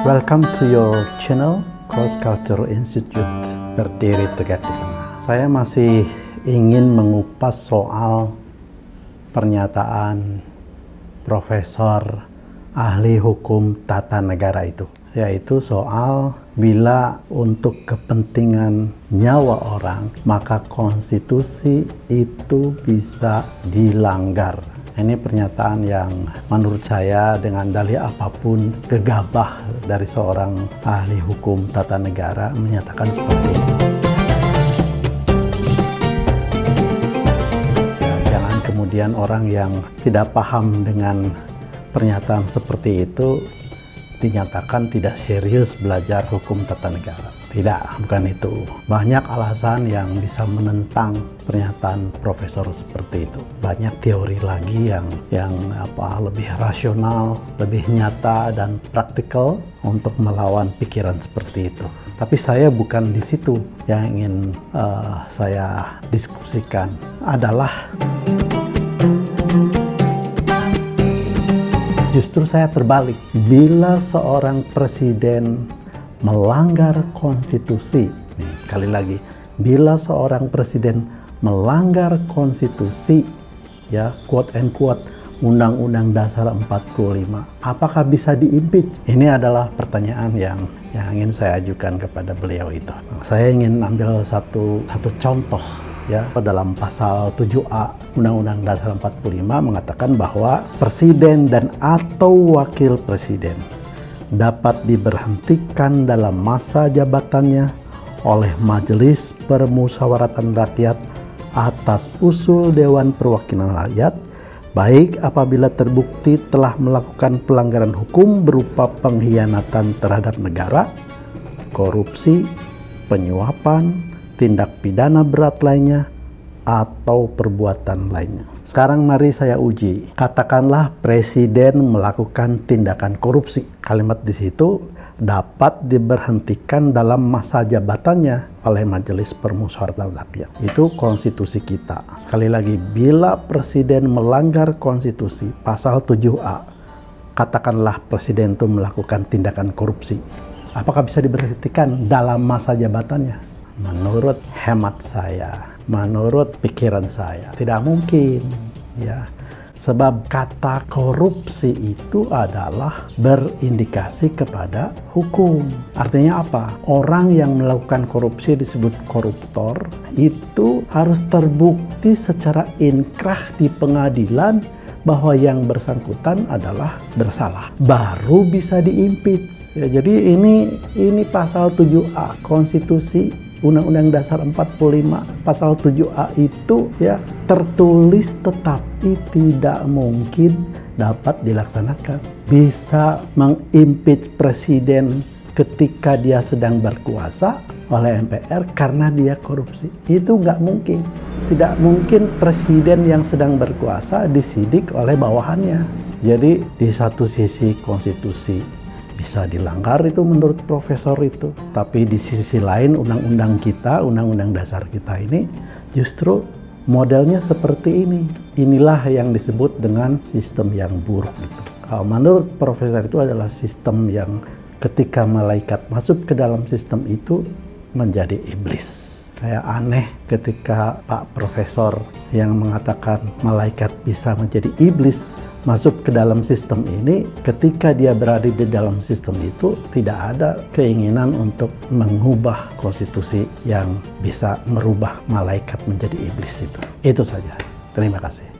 Welcome to your channel Cross Cultural Institute, berdiri tegak di tengah. Saya masih ingin mengupas soal pernyataan Profesor ahli hukum tata negara itu, yaitu soal bila untuk kepentingan nyawa orang maka konstitusi itu bisa dilanggar. Ini pernyataan yang menurut saya dengan dalih apapun gegabah dari seorang ahli hukum tata negara menyatakan seperti itu. Jangan kemudian orang yang tidak paham dengan pernyataan seperti itu dinyatakan tidak serius belajar hukum tata negara. Tidak, bukan itu. Banyak alasan yang bisa menentang pernyataan profesor seperti itu. Banyak teori lagi yang lebih rasional, lebih nyata dan praktikal untuk melawan pikiran seperti itu. Tapi saya bukan di situ yang ingin saya diskusikan. Adalah justru saya terbalik. Bila seorang presiden melanggar konstitusi, sekali lagi, bila seorang presiden melanggar konstitusi, ya quote and quote, Undang-Undang Dasar 45, apakah bisa diimpeach? Ini adalah pertanyaan yang ingin saya ajukan kepada beliau itu. Saya ingin ambil satu contoh. Ya, dalam pasal 7A Undang-Undang Dasar 45 mengatakan bahwa presiden dan atau wakil presiden dapat diberhentikan dalam masa jabatannya oleh Majelis Permusyawaratan Rakyat atas usul Dewan Perwakilan Rakyat, baik apabila terbukti telah melakukan pelanggaran hukum berupa pengkhianatan terhadap negara, korupsi, penyuapan, tindak pidana berat lainnya, atau perbuatan lainnya. Sekarang mari saya uji. Katakanlah presiden melakukan tindakan korupsi. Kalimat di situ dapat diberhentikan dalam masa jabatannya oleh Majelis Permusyawaratan Rakyat. Itu konstitusi kita. Sekali lagi, bila presiden melanggar konstitusi pasal 7A, katakanlah presiden itu melakukan tindakan korupsi, apakah bisa diberhentikan dalam masa jabatannya? Menurut hemat saya, menurut pikiran saya, tidak mungkin, ya. Sebab kata korupsi itu adalah berindikasi kepada hukum. Artinya apa? Orang yang melakukan korupsi disebut koruptor, itu harus terbukti secara inkrah di pengadilan bahwa yang bersangkutan adalah bersalah, baru bisa diimpeach. Ya, jadi ini pasal 7A konstitusi Undang-Undang Dasar 45 pasal 7A itu ya tertulis tetapi tidak mungkin dapat dilaksanakan. Bisa mengimpeach presiden ketika dia sedang berkuasa oleh MPR karena dia korupsi. Itu nggak mungkin. Tidak mungkin presiden yang sedang berkuasa disidik oleh bawahannya. Jadi di satu sisi konstitusi bisa dilanggar itu menurut profesor itu. Tapi di sisi lain undang-undang kita, undang-undang dasar kita ini justru modelnya seperti ini. Inilah yang disebut dengan sistem yang buruk itu. Kalau menurut profesor itu adalah sistem yang ketika malaikat masuk ke dalam sistem itu menjadi iblis. Saya aneh ketika Pak Profesor yang mengatakan malaikat bisa menjadi iblis masuk ke dalam sistem ini, ketika dia berada di dalam sistem itu tidak ada keinginan untuk mengubah konstitusi yang bisa merubah malaikat menjadi iblis itu. Itu saja. Terima kasih.